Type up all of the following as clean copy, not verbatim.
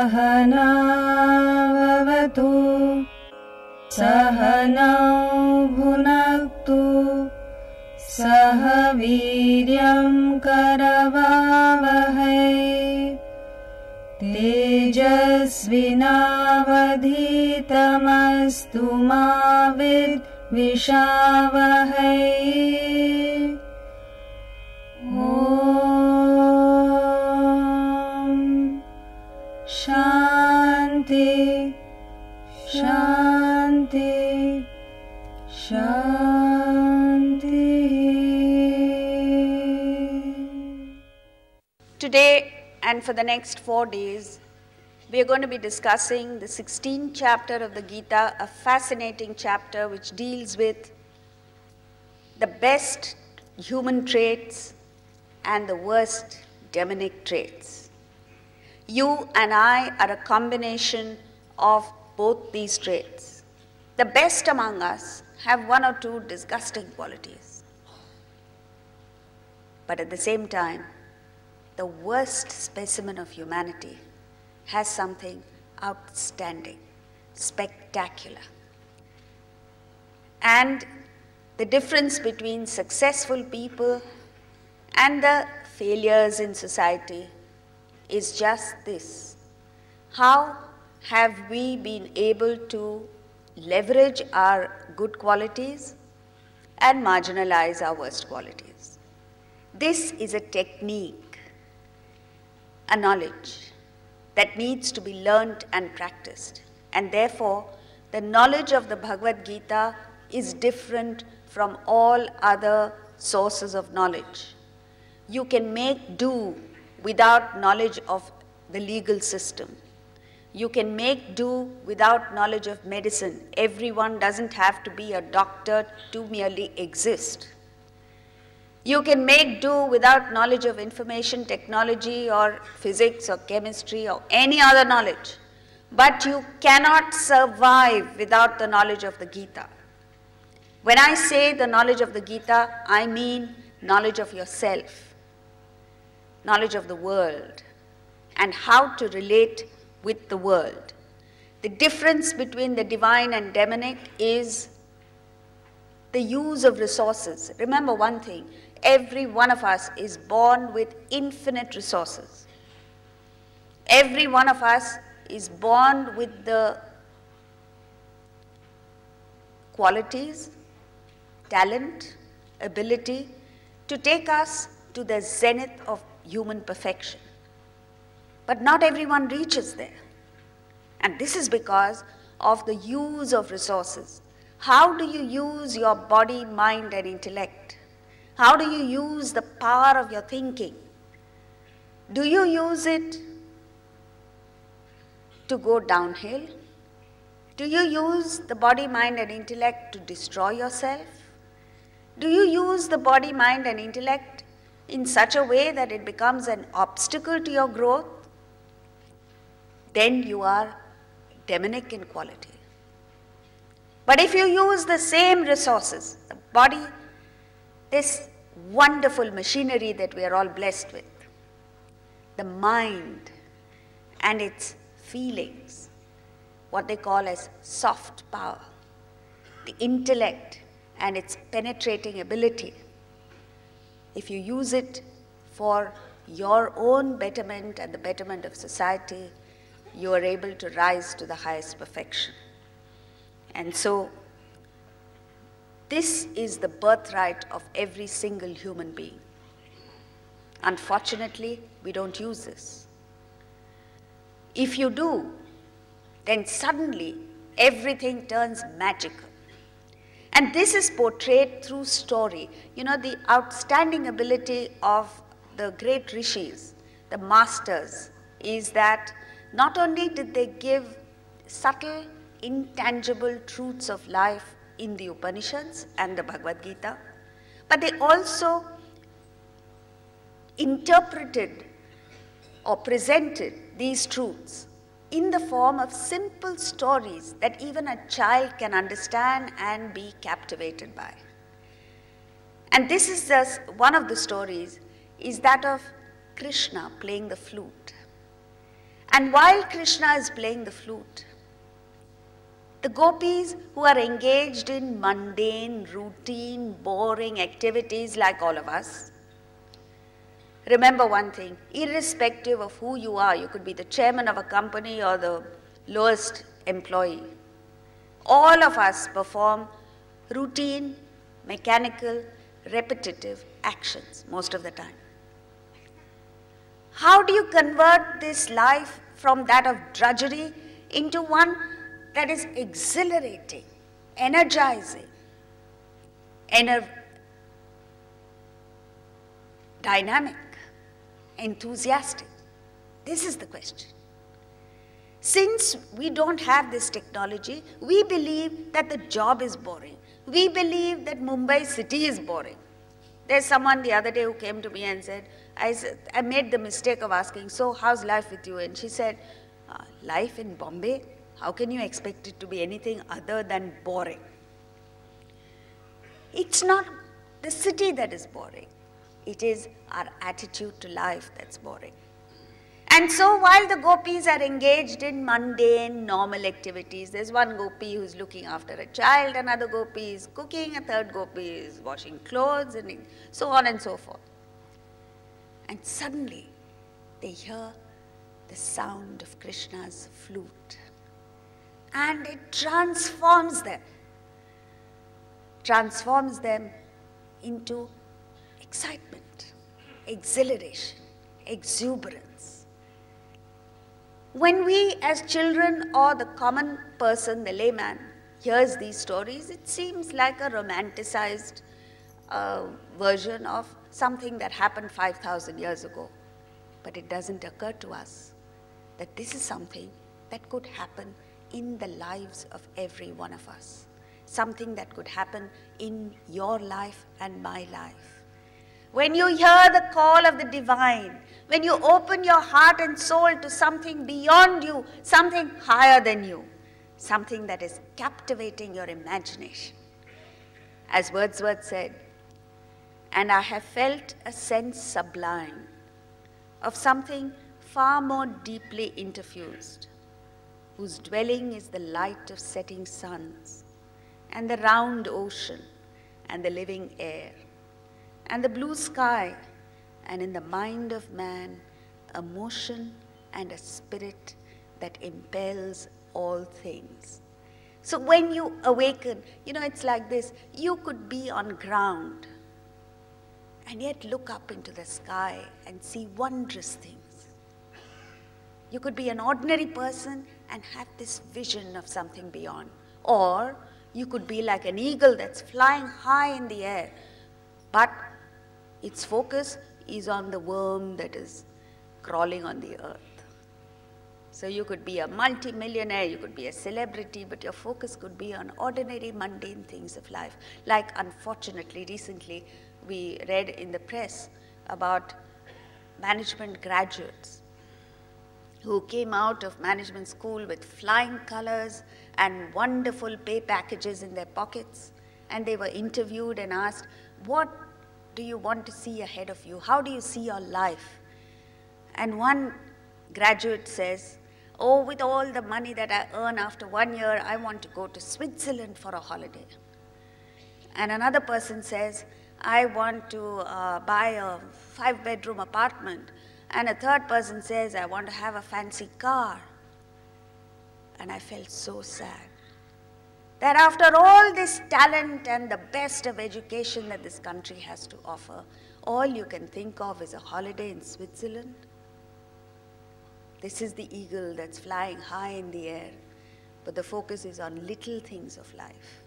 सहनाववतु सहनौ भुनक्तु सह वीर्यं करवावहै तेजस्विनावधीतमस्तु मा विद्विषावहै। ॐ शान्ति शान्ति शान्ति। Today and for the next 4 days, we are going to be discussing the 16th chapter of the Gita, a fascinating chapter which deals with the best human traits and the worst demonic traits. You and I are a combination of both these traits. The best among us have 1 or 2 disgusting qualities. But at the same time, the worst specimen of humanity has something outstanding, spectacular. And the difference between successful people and the failures in society is just this: how have we been able to leverage our good qualities and marginalize our worst qualities? This is a technique, a knowledge that needs to be learnt and practiced. And therefore, the knowledge of the Bhagavad Gita is different from all other sources of knowledge. You can make do without knowledge of the legal system. You can make do without knowledge of medicine. Everyone doesn't have to be a doctor to merely exist. You can make do without knowledge of information technology or physics or chemistry or any other knowledge. But you cannot survive without the knowledge of the Gita. When I say the knowledge of the Gita, I mean knowledge of yourself, knowledge of the world, and how to relate with the world. The difference between the divine and demonic is the use of resources. Remember one thing: every one of us is born with infinite resources. Every one of us is born with the qualities, talent, ability to take us to the zenith of human perfection. But not everyone reaches there. And this is because of the use of resources. How do you use your body, mind, and intellect? How do you use the power of your thinking? Do you use it to go downhill? Do you use the body, mind, and intellect to destroy yourself? Do you use the body, mind, and intellect in such a way that it becomes an obstacle to your growth? Then you are demonic in quality. But if you use the same resources, the body, this wonderful machinery that we are all blessed with, the mind and its feelings, what they call as soft power, the intellect and its penetrating ability, if you use it for your own betterment and the betterment of society, you are able to rise to the highest perfection. And so, this is the birthright of every single human being. Unfortunately, we don't use this. If you do, then suddenly everything turns magical. And this is portrayed through story. You know, the outstanding ability of the great rishis, the masters, is that not only did they give subtle, intangible truths of life in the Upanishads and the Bhagavad Gita, but they also interpreted or presented these truths in the form of simple stories that even a child can understand and be captivated by. And this is just one of the stories, is that of Krishna playing the flute. And while Krishna is playing the flute, the gopis who are engaged in mundane, routine, boring activities like all of us, remember one thing, irrespective of who you are, you could be the chairman of a company or the lowest employee, all of us perform routine, mechanical, repetitive actions most of the time. How do you convert this life from that of drudgery into one that is exhilarating, energizing, dynamic, enthusiastic? This is the question. Since we don't have this technology, we believe that the job is boring. We believe that Mumbai city is boring. There's someone the other day who came to me and said, I made the mistake of asking, so how's life with you? And she said, life in Bombay? How can you expect it to be anything other than boring? It's not the city that is boring. It is our attitude to life that's boring. And so while the gopis are engaged in mundane, normal activities, there's one gopi who's looking after a child, another gopi is cooking, a third gopi is washing clothes, and so on and so forth. And suddenly they hear the sound of Krishna's flute. And it transforms them into excitement, exhilaration, exuberance. When we as children or the common person, the layman, hears these stories, it seems like a romanticized version of something that happened 5,000 years ago. But it doesn't occur to us that this is something that could happen in the lives of every one of us. Something that could happen in your life and my life. When you hear the call of the divine, when you open your heart and soul to something beyond you, something higher than you, something that is captivating your imagination. As Wordsworth said, and I have felt a sense sublime of something far more deeply interfused, whose dwelling is the light of setting suns, and the round ocean, and the living air, and the blue sky, and in the mind of man, a motion and a spirit that impels all things. So when you awaken, it's like this, you could be on ground, and yet look up into the sky and see wondrous things. You could be an ordinary person and have this vision of something beyond. Or you could be like an eagle that's flying high in the air, but its focus is on the worm that is crawling on the earth. So you could be a multi-millionaire, you could be a celebrity, but your focus could be on ordinary, mundane things of life. Like, unfortunately, recently we read in the press about management graduates who came out of management school with flying colors and wonderful pay packages in their pockets. And they were interviewed and asked, what do you want to see ahead of you? How do you see your life? And one graduate says, oh, with all the money that I earn after 1 year, I want to go to Switzerland for a holiday. And another person says, I want to buy a 5-bedroom apartment. And a third person says, I want to have a fancy car. And I felt so sad that after all this talent and the best of education that this country has to offer, all you can think of is a holiday in Switzerland. This is the eagle that's flying high in the air, but the focus is on little things of life.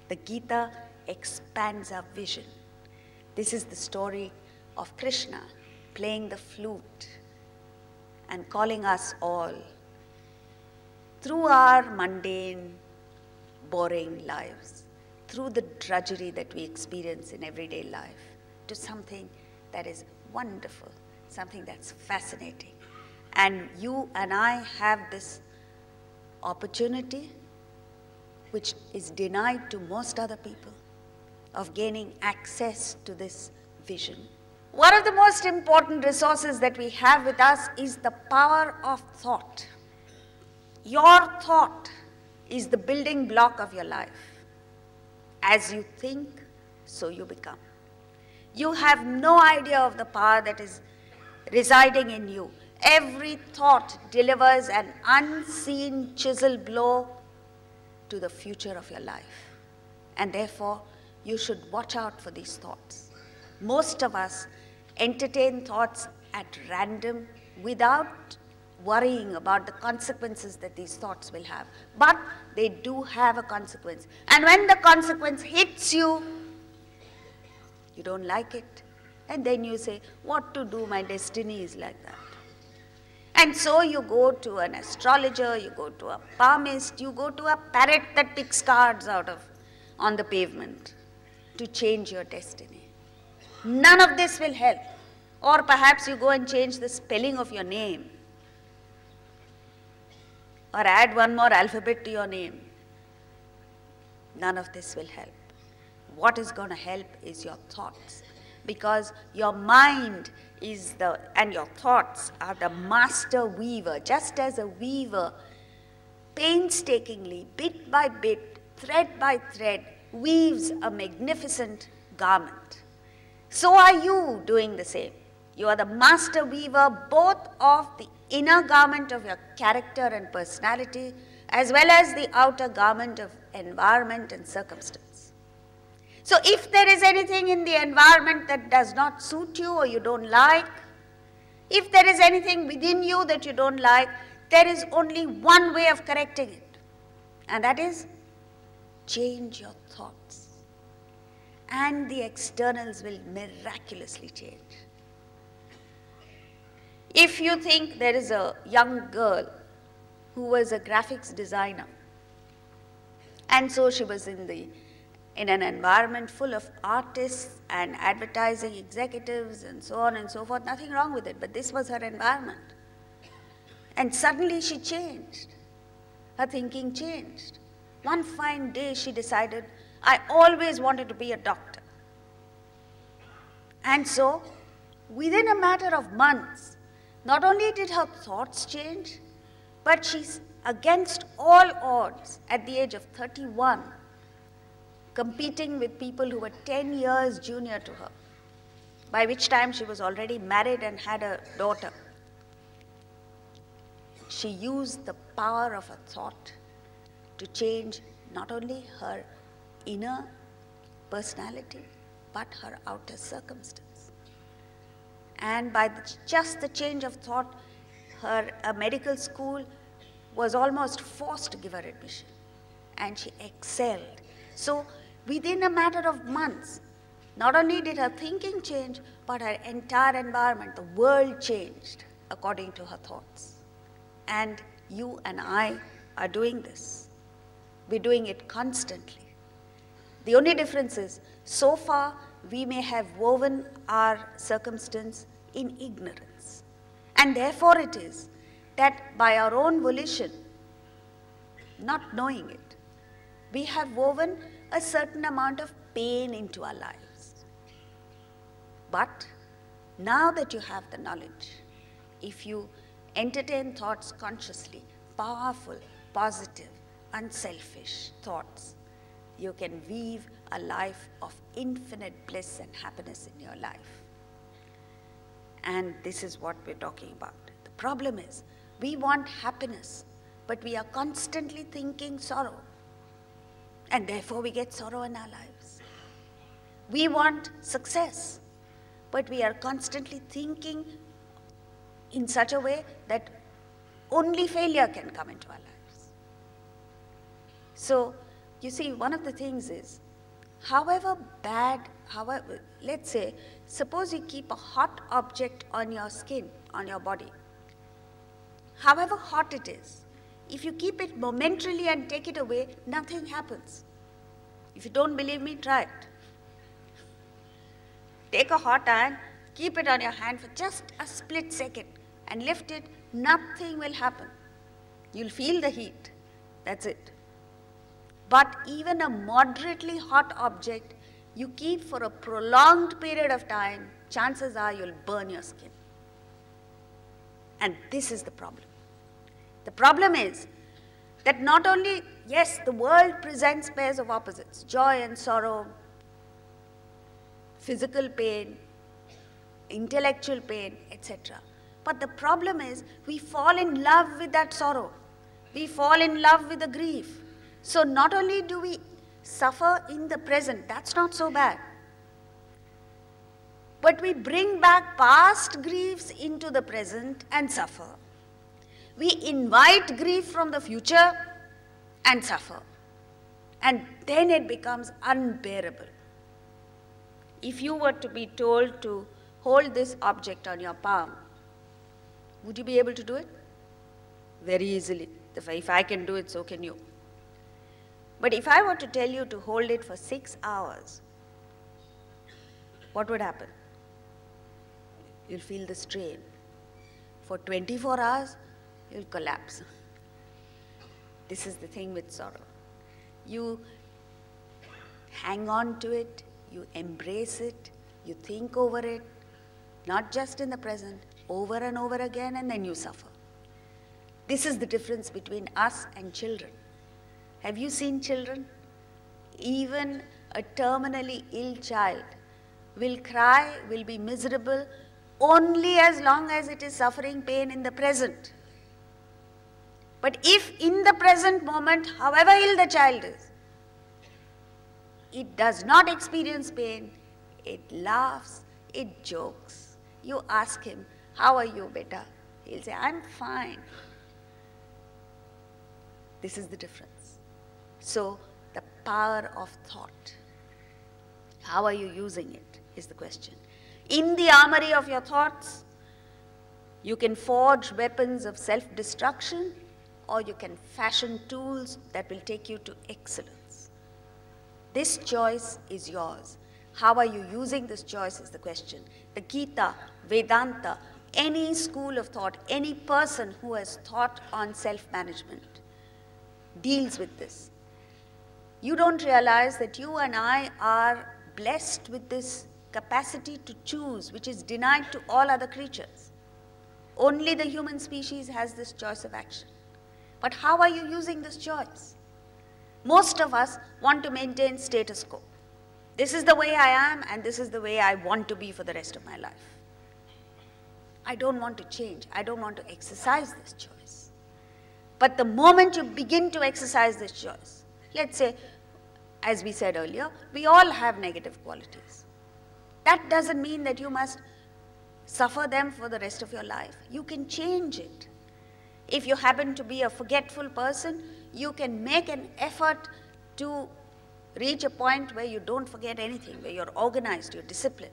The Gita expands our vision. This is the story of Krishna playing the flute and calling us all through our mundane, boring lives, through the drudgery that we experience in everyday life, to something that is wonderful, something that's fascinating. And you and I have this opportunity, which is denied to most other people, of gaining access to this vision One of the most important resources that we have with us is the power of thought. Your thought is the building block of your life. As you think, so you become. You have no idea of the power that is residing in you. Every thought delivers an unseen chisel blow to the future of your life. And therefore, you should watch out for these thoughts. Most of us entertain thoughts at random without worrying about the consequences that these thoughts will have. But they do have a consequence. And when the consequence hits you, you don't like it. And then you say, what to do? My destiny is like that. And so you go to an astrologer, you go to a palmist, you go to a parrot that picks cards on the pavement to change your destiny. None of this will help. Or perhaps you go and change the spelling of your name. Or add one more alphabet to your name. None of this will help. What is going to help is your thoughts. Because your mind and your thoughts are the master weaver. Just as a weaver painstakingly, bit by bit, thread by thread, weaves a magnificent garment. So are you doing the same. You are the master weaver both of the inner garment of your character and personality as well as the outer garment of environment and circumstance. So if there is anything in the environment that does not suit you or you don't like, if there is anything within you that you don't like, there is only one way of correcting it. And that is, change your thoughts. And the externals will miraculously change. If you think there is a young girl who was a graphics designer, and so she was in an environment full of artists and advertising executives and so on and so forth, nothing wrong with it, but this was her environment. And suddenly she changed. Her thinking changed. One fine day she decided, I always wanted to be a doctor. And so, within a matter of months, not only did her thoughts change, but she's against all odds at the age of 31, competing with people who were 10 years junior to her, by which time she was already married and had a daughter. She used the power of a thought to change not only her inner personality, but her outer circumstance. And by just the change of thought, a medical school was almost forced to give her admission. And she excelled. So within a matter of months, not only did her thinking change, but her entire environment, the world changed according to her thoughts. And you and I are doing this. We're doing it constantly. The only difference is, so far, we may have woven our circumstance in ignorance. And therefore it is that by our own volition, not knowing it, we have woven a certain amount of pain into our lives. But now that you have the knowledge, if you entertain thoughts consciously, powerful, positive, unselfish thoughts, you can weave a life of infinite bliss and happiness in your life. And this is what we're talking about. The problem is, we want happiness, but we are constantly thinking sorrow. And therefore we get sorrow in our lives. We want success, but we are constantly thinking in such a way that only failure can come into our lives. So, you see, one of the things is, let's say, suppose you keep a hot object on your skin, on your body. However hot it is, if you keep it momentarily and take it away, nothing happens. If you don't believe me, try it. Take a hot iron, keep it on your hand for just a split second and lift it, nothing will happen. You'll feel the heat, that's it. But even a moderately hot object, you keep for a prolonged period of time, chances are you'll burn your skin. And this is the problem. The problem is that not only, yes, the world presents pairs of opposites, joy and sorrow, physical pain, intellectual pain, etc. But the problem is we fall in love with that sorrow. We fall in love with the grief. So not only do we suffer in the present, that's not so bad. But we bring back past griefs into the present and suffer. We invite grief from the future and suffer. And then it becomes unbearable. If you were to be told to hold this object on your palm, would you be able to do it? Very easily. If I can do it, so can you. But if I were to tell you to hold it for 6 hours, what would happen? You'll feel the strain. For 24 hours, you'll collapse. This is the thing with sorrow. You hang on to it, you embrace it, you think over it, not just in the present, over and over again, and then you suffer. This is the difference between us and children. Have you seen children? Even a terminally ill child will cry, will be miserable, only as long as it is suffering pain in the present. But if in the present moment, however ill the child is, it does not experience pain, it laughs, it jokes. You ask him, how are you, beta? He'll say, I'm fine. This is the difference. So, the power of thought. How are you using it is the question. In the armory of your thoughts, you can forge weapons of self-destruction, or you can fashion tools that will take you to excellence. This choice is yours. How are you using this choice is the question. The Gita, Vedanta, any school of thought, any person who has thought on self-management deals with this. You don't realize that you and I are blessed with this capacity to choose, which is denied to all other creatures. Only the human species has this choice of action. But how are you using this choice? Most of us want to maintain status quo. This is the way I am, and this is the way I want to be for the rest of my life. I don't want to change. I don't want to exercise this choice. But the moment you begin to exercise this choice, let's say, as we said earlier, we all have negative qualities. That doesn't mean that you must suffer them for the rest of your life. You can change it. If you happen to be a forgetful person, you can make an effort to reach a point where you don't forget anything, where you're organized, you're disciplined.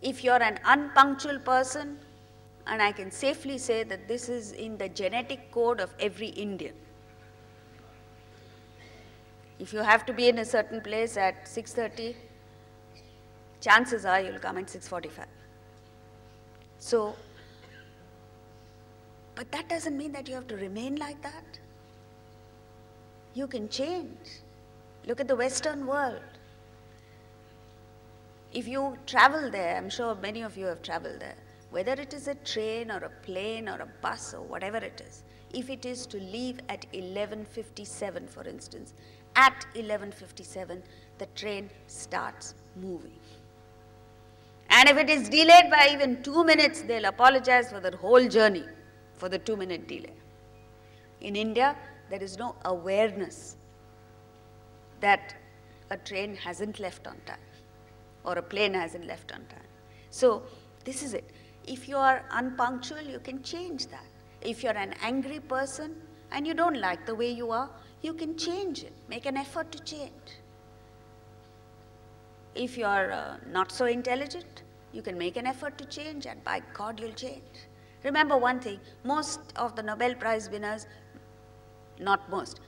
If you're an unpunctual person, and I can safely say that this is in the genetic code of every Indian. If you have to be in a certain place at 6:30, chances are you'll come at 6:45. So, but that doesn't mean that you have to remain like that. You can change. Look at the Western world. If you travel there, I'm sure many of you have traveled there, whether it is a train or a plane or a bus or whatever it is, if it is to leave at 11:57, for instance, at 11:57, the train starts moving. And if it is delayed by even 2 minutes, they'll apologize for the whole journey for the 2-minute delay. In India, there is no awareness that a train hasn't left on time or a plane hasn't left on time. So this is it. If you are unpunctual, you can change that. If you're an angry person and you don't like the way you are, you can change it. Make an effort to change. If you're not so intelligent, you can make an effort to change, and by God, you'll change. Remember one thing, most of the Nobel Prize winners, not most,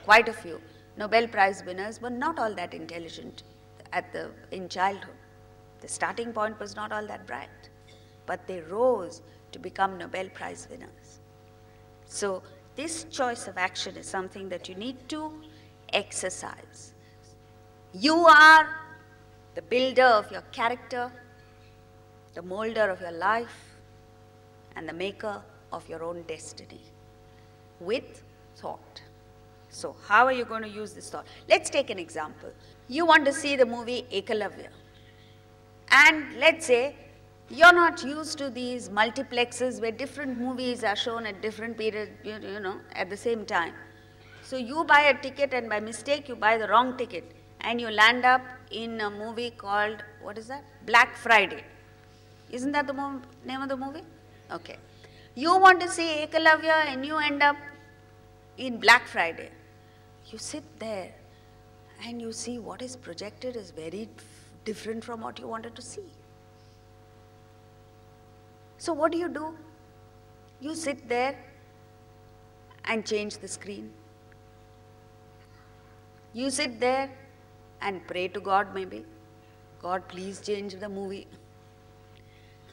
quite a few Nobel Prize winners were not all that intelligent in childhood. The starting point was not all that bright, but they rose to become Nobel Prize winners. So this choice of action is something that you need to exercise. You are the builder of your character, the molder of your life, and the maker of your own destiny with thought. So how are you going to use this thought? Let's take an example. You want to see the movie Ekalavya. And let's say you're not used to these multiplexes where different movies are shown at different periods, at the same time. So you buy a ticket and by mistake you buy the wrong ticket and you land up in a movie called, what is that? Black Friday. Isn't that the name of the movie? Okay. You want to see Ekalavya and you end up in Black Friday. You sit there and you see what is projected is very different from what you wanted to see. So what do? You sit there and change the screen. You sit there and pray to God maybe. God, please change the movie.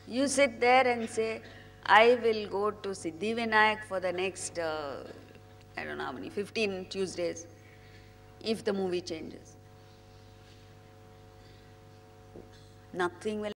You sit there and say, I will go to Siddhivinayak for the next, I don't know how many, 15 Tuesdays, if the movie changes. Nothing will